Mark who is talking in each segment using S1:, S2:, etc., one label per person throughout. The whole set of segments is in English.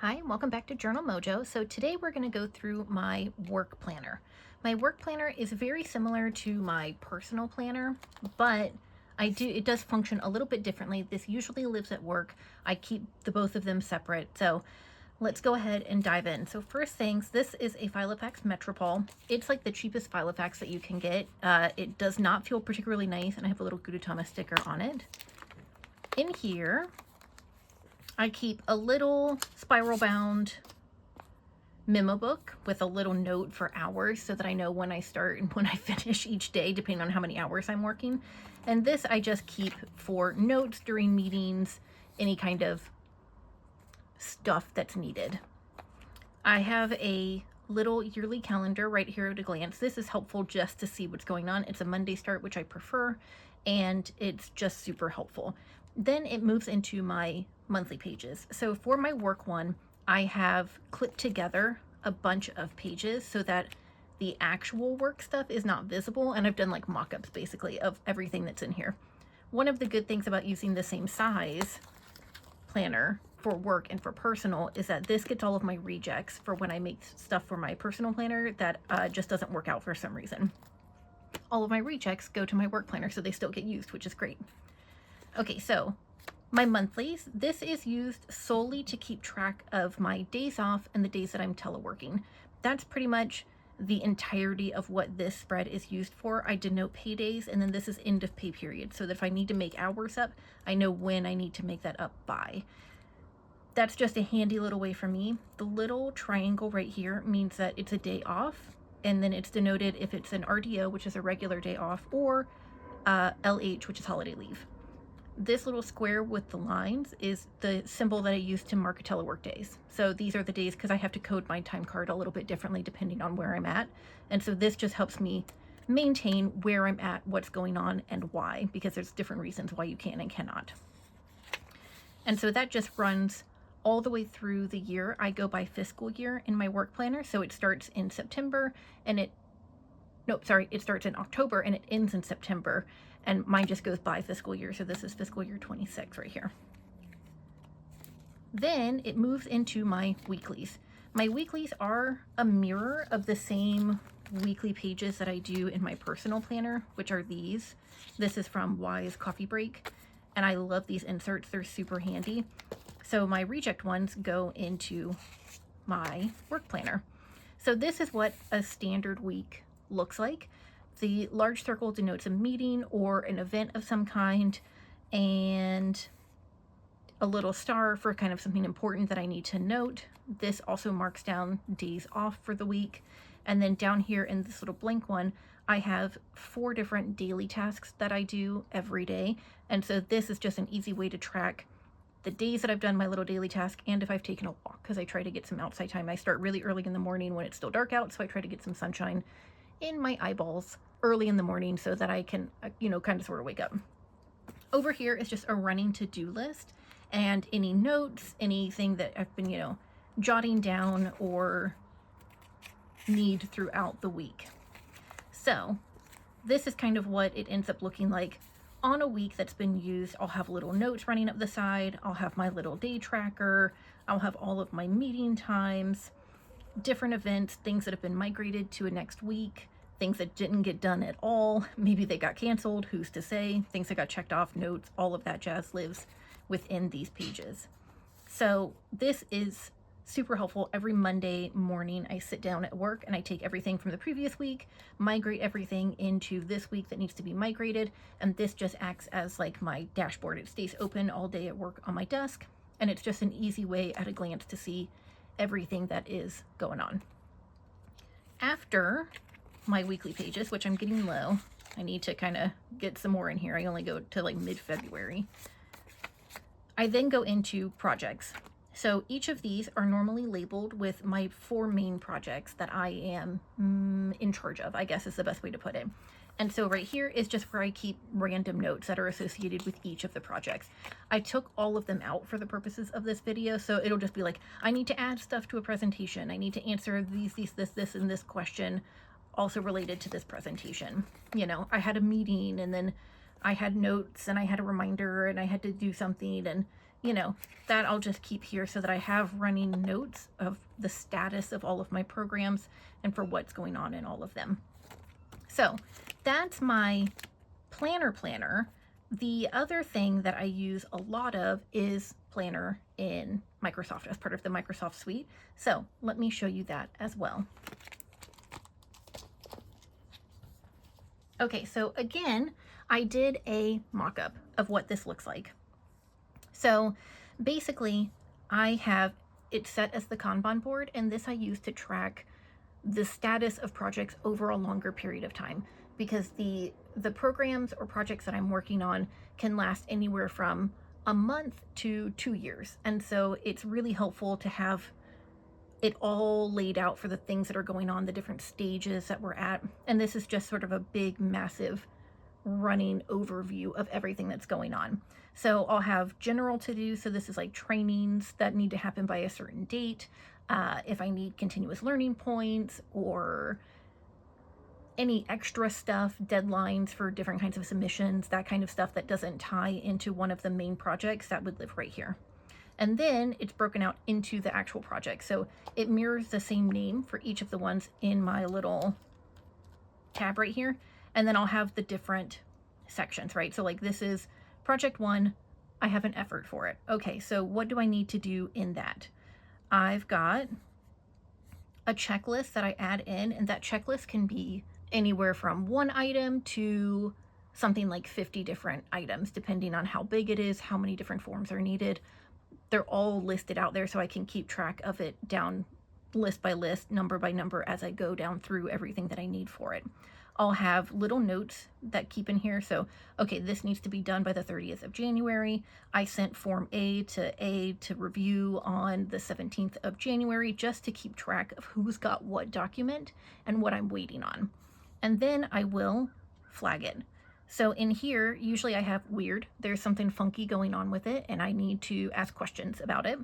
S1: Hi, welcome back to Journal Mojo. So today we're going to go through my work planner. My work planner is very similar to my personal planner, but it does function a little bit differently. This usually lives at work. I keep the both of them separate. So let's go ahead and dive in. So first things, this is a Filofax Metropol. It's like the cheapest Filofax that you can get. It does not feel particularly nice, and I have a little Gudetama sticker on it. In here, I keep a little spiral bound memo book with a little note for hours so that I know when I start and when I finish each day, depending on how many hours I'm working. And this I just keep for notes during meetings, any kind of stuff that's needed. I have a little yearly calendar right here at a glance. This is helpful just to see what's going on. It's a Monday start, which I prefer, and it's just super helpful. Then it moves into my monthly pages. So for my work one, I have clipped together a bunch of pages so that the actual work stuff is not visible, and I've done like mock-ups basically of everything that's in here. One of the good things about using the same size planner for work and for personal is that this gets all of my rejects for when I make stuff for my personal planner that just doesn't work out for some reason. All of my rejects go to my work planner, so they still get used, which is great. Okay, so my monthlies, this is used solely to keep track of my days off and the days that I'm teleworking. That's pretty much the entirety of what this spread is used for. I denote paydays, and then this is end of pay period, so that if I need to make hours up, I know when I need to make that up by. That's just a handy little way for me. The little triangle right here means that it's a day off, and then it's denoted if it's an RDO, which is a regular day off, or LH, which is holiday leave. This little square with the lines is the symbol that I use to mark telework days. So these are the days, because I have to code my time card a little bit differently depending on where I'm at. And so this just helps me maintain where I'm at, what's going on, and why, because there's different reasons why you can and cannot. And so that just runs all the way through the year. I go by fiscal year in my work planner. So it starts in September and it starts in October and it ends in September. And mine just goes by fiscal year. So this is fiscal year 26 right here. Then it moves into my weeklies. My weeklies are a mirror of the same weekly pages that I do in my personal planner, which are these. This is from Wise Coffee Break, and I love these inserts. They're super handy. So my reject ones go into my work planner. So this is what a standard week looks like. The large circle denotes a meeting or an event of some kind, and a little star for kind of something important that I need to note. This also marks down days off for the week. And then down here in this little blank one, I have 4 different daily tasks that I do every day. And so this is just an easy way to track the days that I've done my little daily task and if I've taken a walk, because I try to get some outside time. I start really early in the morning when it's still dark out, so I try to get some sunshine in my eyeballs early in the morning so that I can, kind of sort of wake up. Over here is just a running to-do list and any notes, anything that I've been, jotting down or need throughout the week. So this is kind of what it ends up looking like on a week that's been used. I'll have little notes running up the side. I'll have my little day tracker. I'll have all of my meeting times, different events, things that have been migrated to a next week, things that didn't get done at all. Maybe they got canceled, who's to say, things that got checked off, notes, all of that jazz lives within these pages. So this is super helpful. Every Monday morning, I sit down at work and I take everything from the previous week, migrate everything into this week that needs to be migrated. And this just acts as like my dashboard. It stays open all day at work on my desk. And it's just an easy way at a glance to see everything that is going on. After my weekly pages, which I'm getting low, I need to kind of get some more in here. I only go to like mid-February. I then go into projects. So each of these are normally labeled with my 4 main projects that I am in charge of, I guess is the best way to put it. And so right here is just where I keep random notes that are associated with each of the projects. I took all of them out for the purposes of this video, so it'll just be like, I need to add stuff to a presentation. I need to answer this, and this question also related to this presentation. I had a meeting, and then I had notes, and I had a reminder, and I had to do something, and you know, that I'll just keep here so that I have running notes of the status of all of my programs and for what's going on in all of them. So that's my planner. The other thing that I use a lot of is Planner in Microsoft as part of the Microsoft suite. So let me show you that as well. Okay, so again, I did a mock-up of what this looks like. So basically, I have it set as the Kanban board, and this I use to track the status of projects over a longer period of time, because the programs or projects that I'm working on can last anywhere from a month to 2 years. And so it's really helpful to have it all laid out for the things that are going on, the different stages that we're at. And this is just sort of a big, massive running overview of everything that's going on. So I'll have general to do. So this is like trainings that need to happen by a certain date. If I need continuous learning points or any extra stuff, deadlines for different kinds of submissions, that kind of stuff that doesn't tie into one of the main projects, that would live right here. And then it's broken out into the actual project. So it mirrors the same name for each of the ones in my little tab right here. And then I'll have the different sections, right? So like this is project 1, I have an effort for it. Okay, so what do I need to do in that? I've got a checklist that I add in, and that checklist can be anywhere from 1 item to something like 50 different items, depending on how big it is, how many different forms are needed. They're all listed out there so I can keep track of it down list by list, number by number as I go down through everything that I need for it. I'll have little notes that keep in here. So, okay, this needs to be done by the 30th of January. I sent Form A to review on the 17th of January just to keep track of who's got what document and what I'm waiting on. And then I will flag it. So in here, usually I have weird, there's something funky going on with it and I need to ask questions about it.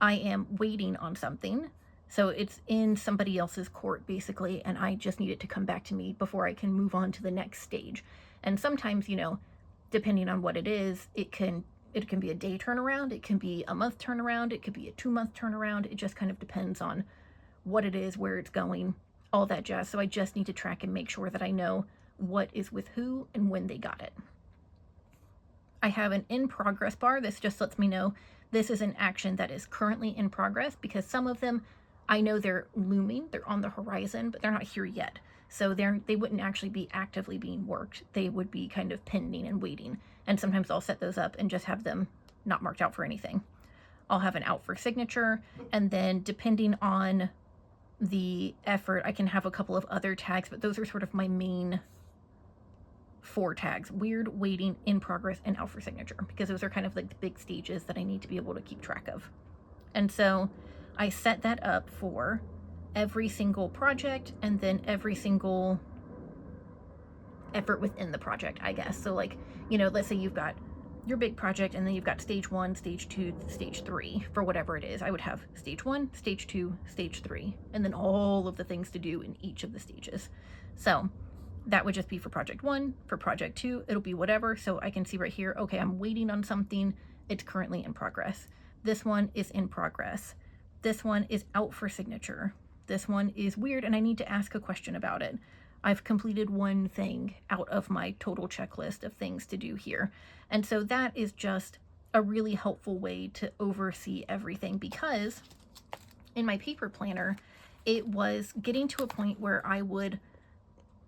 S1: I am waiting on something. So it's in somebody else's court basically, and I just need it to come back to me before I can move on to the next stage. And sometimes, you know, depending on what it is, it can be a day turnaround, it can be a month turnaround, it could be a 2-month turnaround. It just kind of depends on what it is, where it's going, all that jazz. So I just need to track and make sure that I know what is with who and when they got it. I have an in progress bar. This just lets me know this is an action that is currently in progress, because some of them I know they're looming, they're on the horizon, but they're not here yet. So they wouldn't actually be actively being worked. They would be kind of pending and waiting. And sometimes I'll set those up and just have them not marked out for anything. I'll have an out for signature, and then depending on the effort, I can have a couple of other tags, but those are sort of my main 4 tags: weird, waiting, in progress, and out for signature, because those are kind of like the big stages that I need to be able to keep track of. And so I set that up for every single project and then every single effort within the project, I guess. So like, you know, let's say you've got your big project and then you've got stage 1, stage 2, stage 3 for whatever it is. I would have stage 1, stage 2, stage 3, and then all of the things to do in each of the stages. So that would just be for project 1. For project 2, it'll be whatever. So I can see right here, okay, I'm waiting on something. It's currently in progress. This one is in progress. This one is out for signature. This one is weird and I need to ask a question about it. I've completed 1 thing out of my total checklist of things to do here. And so that is just a really helpful way to oversee everything, because in my paper planner, it was getting to a point where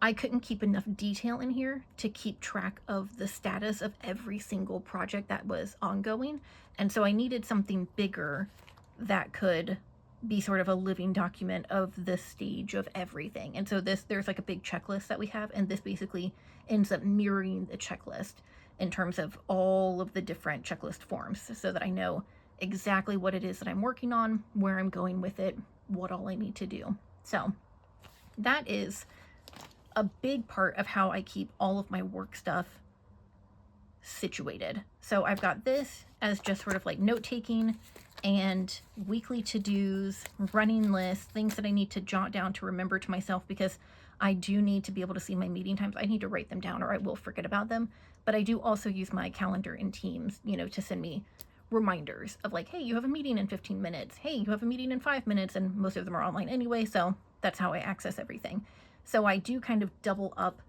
S1: I couldn't keep enough detail in here to keep track of the status of every single project that was ongoing. And so I needed something bigger that could be sort of a living document of the stage of everything. And so there's like a big checklist that we have, and this basically ends up mirroring the checklist in terms of all of the different checklist forms, so that I know exactly what it is that I'm working on, where I'm going with it, what all I need to do. So that is a big part of how I keep all of my work stuff situated. So I've got this as just sort of like note-taking and weekly to-dos, running lists, things that I need to jot down to remember to myself, because I do need to be able to see my meeting times. I need to write them down or I will forget about them. But I do also use my calendar in Teams, you know, to send me reminders of like, hey, you have a meeting in 15 minutes. Hey, you have a meeting in 5 minutes, and most of them are online anyway, so that's how I access everything. So I do kind of double up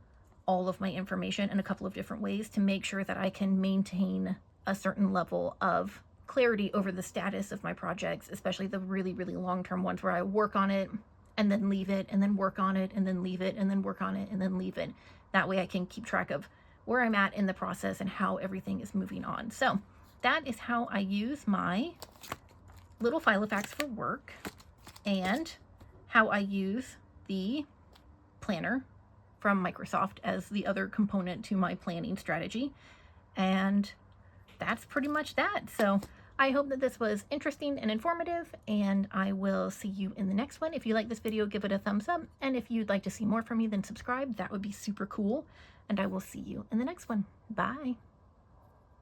S1: all of my information in a couple of different ways to make sure that I can maintain a certain level of clarity over the status of my projects, especially the really, really long-term ones where I work on it and then leave it, and then work on it and then leave it, and then work on it and then leave it. That way I can keep track of where I'm at in the process and how everything is moving on. So that is how I use my little Filofax for work, and how I use the planner from Microsoft as the other component to my planning strategy. And that's pretty much that. So I hope that this was interesting and informative, and I will see you in the next one. If you like this video, give it a thumbs up. And if you'd like to see more from me, then subscribe. That would be super cool. And I will see you in the next one. Bye.